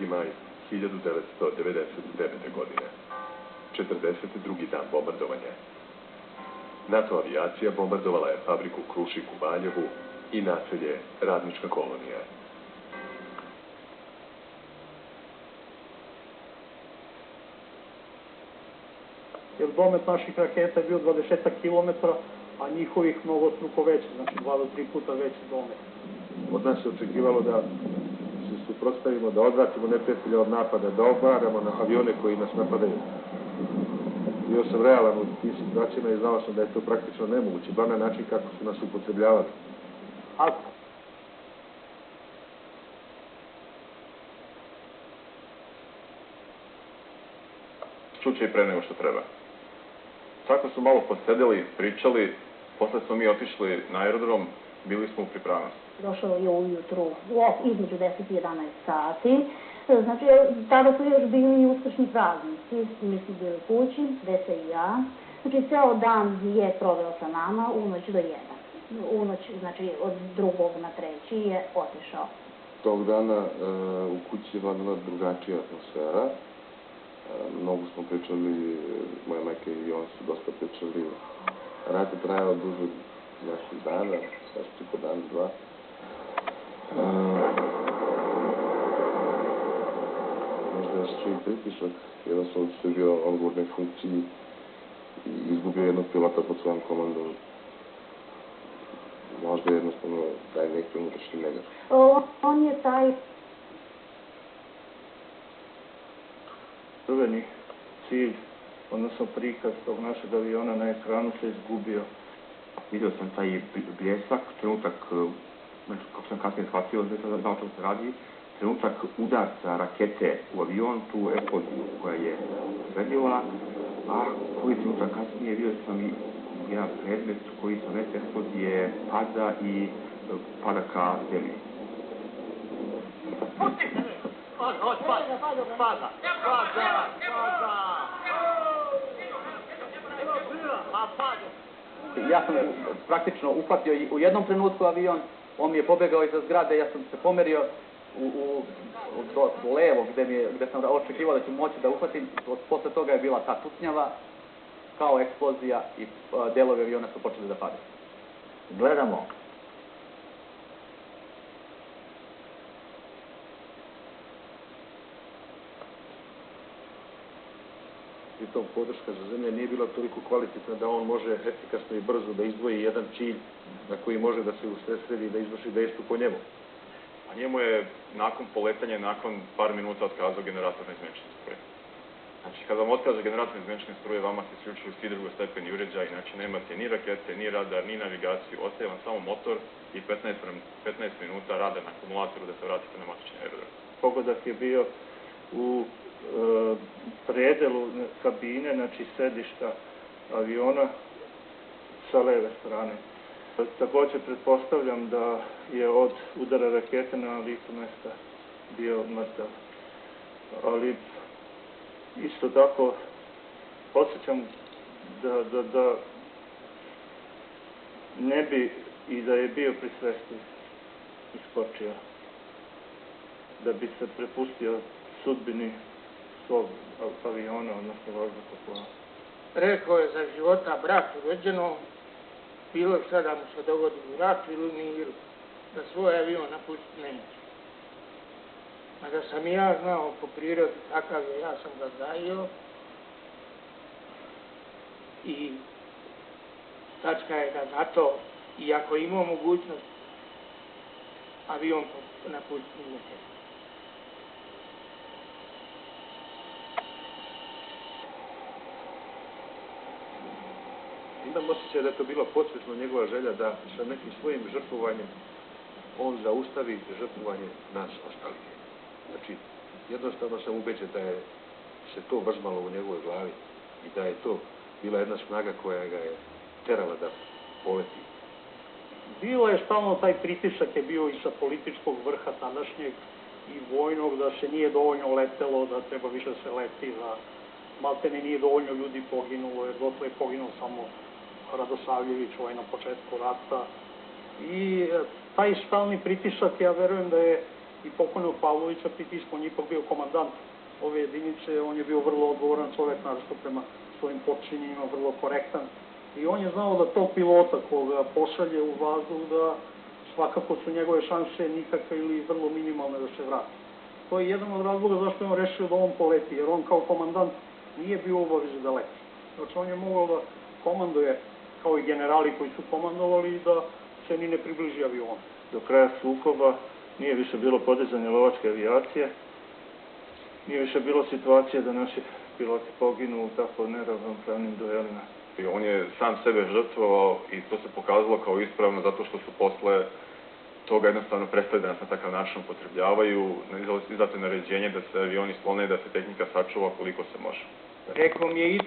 2. maj 1999. godine. 42. dan bombardovanja. NATO avijacija bombardovala je fabriku Krušik u Valjevu i naselje Radnička kolonija. Jer domet naših raketa je bio 20 km, a njihovih mnogostruko veći, znači 2 do 3 puta veći domet. Od nas se očekivalo da se suprotstavimo, da odvratimo neprijatelja od napada, da obaramo na avione koji nas napadaju. Bio sam realan u tim situacijama i znao sam da je to praktično nemoguće, bar na način kako su nas upotrebljavali. Čuće i pre nego što treba. Tako su malo posedeli, pričali, posle smo mi otišli na aerodrom, bili smo u pripravnosti. Došao je ujutru, između 10 i 11 sati. Znači, tada su još bili uskršnji praznici. Mi smo bili kući, dete i ja. Znači, ceo dan je proveo sa nama u noć do 1. U noć, znači, od 2. na 3. je otišao. Tog dana u kući je vladala drugačija atmosfera. Mnogo smo pričali, moja majka i on su dosta pričali. Rat je trajao duže nekog dana, sašti po dan, 2. Možda je što i pritisak, jedan sam što je bio odgovornoj funkciji i izgubio jednog pilota pod svojom komandom. Možda je jednostavno taj neki unutrašnji negar. On je taj... Prveni cilj, odnosno prikaz tog našeg aviona na ekranu se izgubio. Vidio sam taj bljesak, trenutak, kako sam kasnije shvatio, da sam znao čemu se radi, trenutak udarca rakete u avion, tu eksploziju koja je sredljivala, a koji trenutak kasnije vidio sam i jedan predmet koji sa mesta eksplozije pada i pada ka zemlji. Ja sam praktično uhvatio u jednom trenutku avion, on mi je pobegao iza zgrade, ja sam se pomerio do levo gde sam očekivao da ću moći da uhvatim. Posle toga je bila ta tutnjava, kao eksplozija i delovi aviona su počeli da padaju. Gledamo. Pritom podrška za zemlje nije bila toliko kvalitetna da on može efikasno i brzo da izdvoji jedan cilj na koji može da se usredsredi i da izvrši dejstvo po njemu. A njemu je nakon poletanja, nakon par minuta otkazao generator neizmenčene struje. Znači, kada vam otkaže generator neizmenčene struje, vama se isključuju svi drugostepeni uređaji, znači nemate ni rakete, ni radar, ni navigaciju, ostaje vam samo motor i 15 minuta rada na akumulatoru da se vratite na matični aerodrom. Pogodak je bio u predelu kabine, znači sedišta aviona sa leve strane. Također pretpostavljam da je od udara rakete na licu mesta bio mrtav. Ali isto tako osjećam da ne bi i da je bio pri svesti iskočio, da bi se prepustio sudbini svog aviona, odnosno vazduhoplova. Rekao je za života bratu rođeno, bilo šta da mu se dogodi u ratu ili miru, da svoj avion napustiti neće. A da sam i ja znao po prirodi takav je, ja sam ga zajio i tačka je da zato, iako imao mogućnost, avion napustiti neće. Imam osjećaj da je to bila podsvjesno njegova želja da sa nekim svojim žrtvovanjem on zaustavi žrtvovanje nas ostalih. Znači, jednostavno sam ubeđen da je se to vrzmalo u njegovoj glavi i da je to bila jedna snaga koja ga je terala da poleti. Bilo je stalno taj pritisak je bio i sa političkog vrha tadašnjeg i vojnog, da se nije dovoljno letelo, da treba više se leti, da maltene nije dovoljno ljudi poginulo, jer dotle je poginuo samo Radosavljević na početku rata. I taj stalni pritisak, ja verujem da je i pokojnog Pavlovića pritiskao, on je ipak bio komandant ove jedinice, on je bio vrlo odgovoran čovjek, naravno prema svojim počinjenjima, vrlo korektan. I on je znao da tog pilota koga pošalje u vazduh, da svakako su njegove šanse nikakve ili vrlo minimalne da se vrati. To je jedan od razloga zašto je on rešio da on poleti, jer on kao komandant nije bio u obavezi da leti. Znači on je mogao da komanduje kao i generali koji su komandovali i da se ni ne približi avionu. Do kraja sukoba nije više bilo podizanja lovačke avijacije, nije više bilo situacije da naši piloti poginu u tako neravnopravnim duelima. I on je sam sebe žrtvovao i to se pokazalo kao ispravno zato što su posle toga jednostavno prestali da nas na takav način upotrebljavaju, izdato je naređenje da se avioni sklone, da se tehnika sačuva koliko se može. Rekao mi je i to